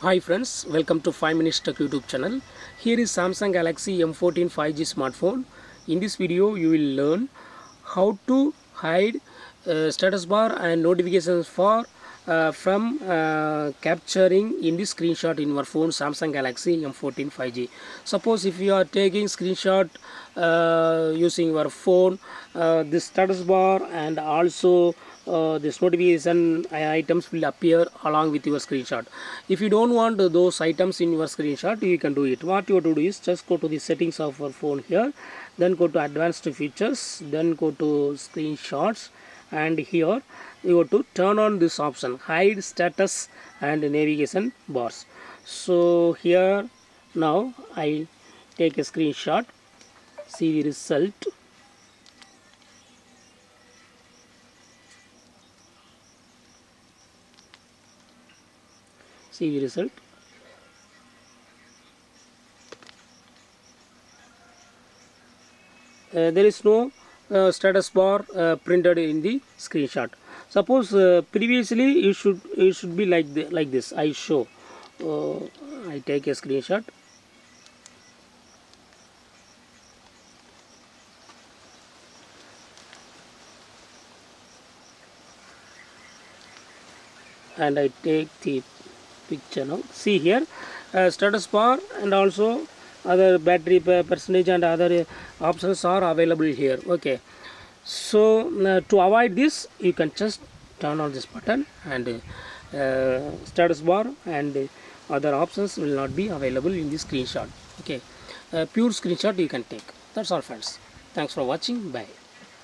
Hi friends, welcome to 5 Minutes Tech YouTube channel. Here is Samsung Galaxy M14 5G smartphone. In this video, you will learn how to hide status bar and notifications for from capturing in the screenshot in your phone Samsung Galaxy M14 5G. Suppose if you are taking screenshot using your phone, this status bar and also this notification items will appear along with your screenshot. If you don't want those items in your screenshot, you can do it. What you have to do is just go to the settings of your phone here, then go to advanced features, then go to screenshots, and here you have to turn on this option, hide status and navigation bars. So here now I take a screenshot, see the result. See the result. There is no status bar printed in the screenshot. Suppose previously you should be like this. I show. I take a screenshot. And I take the picture now. See here, status bar and also other battery percentage and other options are available here. Okay, so to avoid this, you can just turn on this button and status bar and other options will not be available in the screenshot. Okay, pure screenshot you can take. That's all friends. Thanks for watching. Bye.